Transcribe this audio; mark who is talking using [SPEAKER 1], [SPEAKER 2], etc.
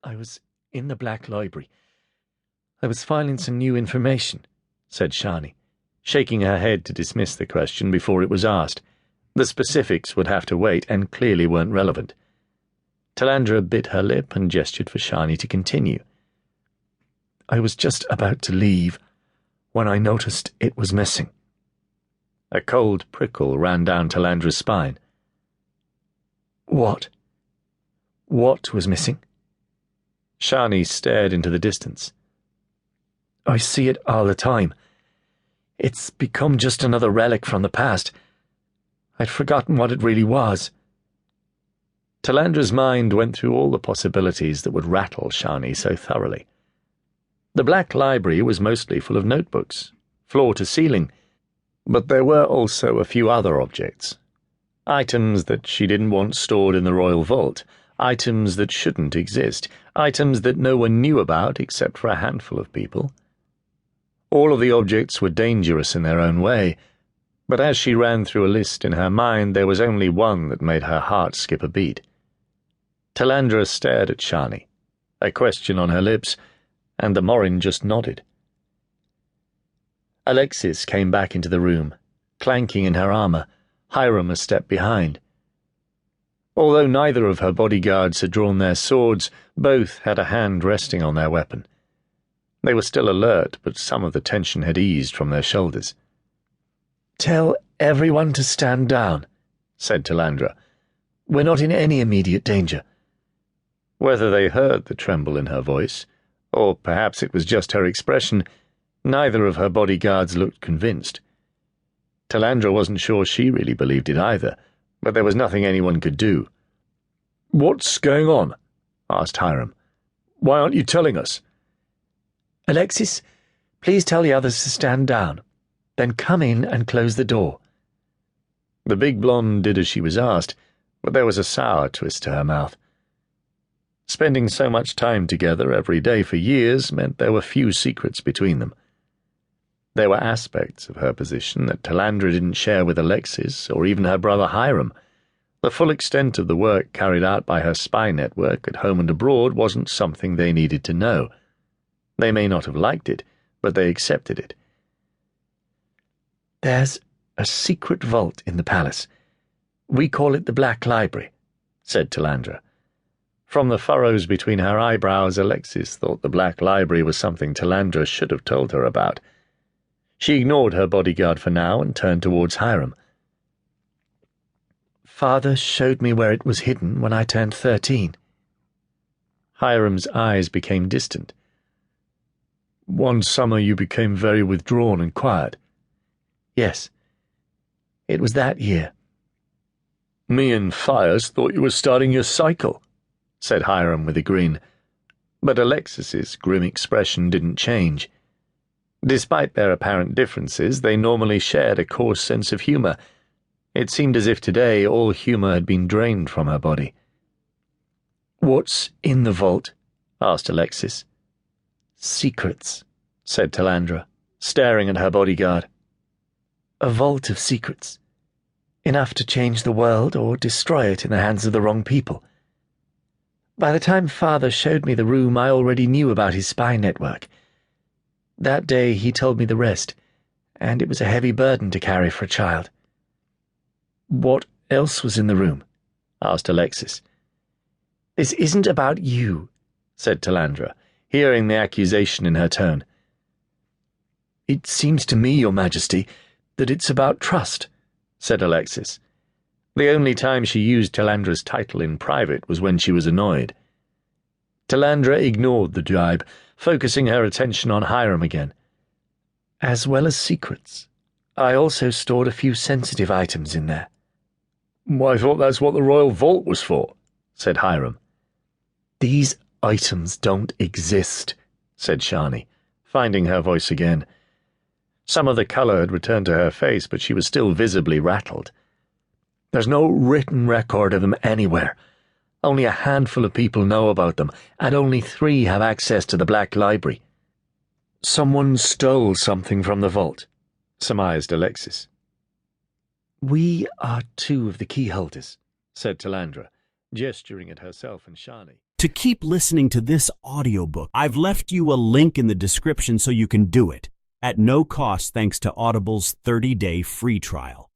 [SPEAKER 1] I was in the Black Library. I was filing some new information, said Shani, shaking her head to dismiss the question before it was asked. The specifics would have to wait and clearly weren't relevant. Talandra bit her lip and gestured for Shani to continue. I was just about to leave when I noticed it was missing. A cold prickle ran down Talandra's spine. What? What was missing? Shani stared into the distance. I see it all the time. It's become just another relic from the past. I'd forgotten what it really was. Talandra's mind went through all the possibilities that would rattle Shani so thoroughly. The Black Library was mostly full of notebooks, floor to ceiling, but there were also a few other objects. Items that she didn't want stored in the royal vault, items that shouldn't exist, items that no one knew about except for a handful of people. All of the objects were dangerous in their own way, but as she ran through a list in her mind, there was only one that made her heart skip a beat. Talandra stared at Shani, a question on her lips, and the Morin just nodded. Alexis came back into the room, clanking in her armour, Hiram a step behind. Although neither of her bodyguards had drawn their swords, both had a hand resting on their weapon. They were still alert, but some of the tension had eased from their shoulders. "Tell everyone to stand down," said Talandra. "We're not in any immediate danger." Whether they heard the tremble in her voice, or perhaps it was just her expression, neither of her bodyguards looked convinced. Talandra wasn't sure she really believed it either, but there was nothing anyone could do. "What's going on?" asked Hiram. "Why aren't you telling us?" "Alexis, please tell the others to stand down. Then come in and close the door." The big blonde did as she was asked, but there was a sour twist to her mouth. Spending so much time together every day for years meant there were few secrets between them. There were aspects of her position that Talandra didn't share with Alexis or even her brother Hiram. The full extent of the work carried out by her spy network at home and abroad wasn't something they needed to know. They may not have liked it, but they accepted it. "There's a secret vault in the palace. We call it the Black Library," said Talandra. From the furrows between her eyebrows, Alexis thought the Black Library was something Talandra should have told her about. She ignored her bodyguard for now and turned towards Hiram. "Father showed me where it was hidden when I turned 13. Hiram's eyes became distant. "One summer you became very withdrawn and quiet." "Yes. It was that year." "Me and Fias thought you were starting your cycle," said Hiram with a grin. But Alexis's grim expression didn't change. Despite their apparent differences, they normally shared a coarse sense of humour. It seemed as if today all humour had been drained from her body. "What's in the vault?" asked Alexis. "Secrets," said Talandra, staring at her bodyguard. "A vault of secrets. Enough to change the world or destroy it in the hands of the wrong people. By the time Father showed me the room, I already knew about his spy network. That day he told me the rest, and it was a heavy burden to carry for a child." "What else was in the room?" asked Alexis. "This isn't about you," said Talandra, hearing the accusation in her tone. "It seems to me, Your Majesty, that it's about trust," said Alexis. The only time she used Talandra's title in private was when she was annoyed. Talandra ignored the jibe, focusing her attention on Hiram again. "As well as secrets, I also stored a few sensitive items in there." "I thought that's what the royal vault was for," said Hiram. "These items don't exist," said Shani, finding her voice again. Some of the colour had returned to her face, but she was still visibly rattled. "There's no written record of them anywhere. Only a handful of people know about them, and only 3 have access to the Black Library." "Someone stole something from the vault," surmised Alexis. "We are 2 of the key holders," said Talandra, gesturing at herself and Shani.
[SPEAKER 2] to keep listening to this audiobook. I've left you a link in the description so you can do it, at no cost thanks to Audible's 30-day free trial.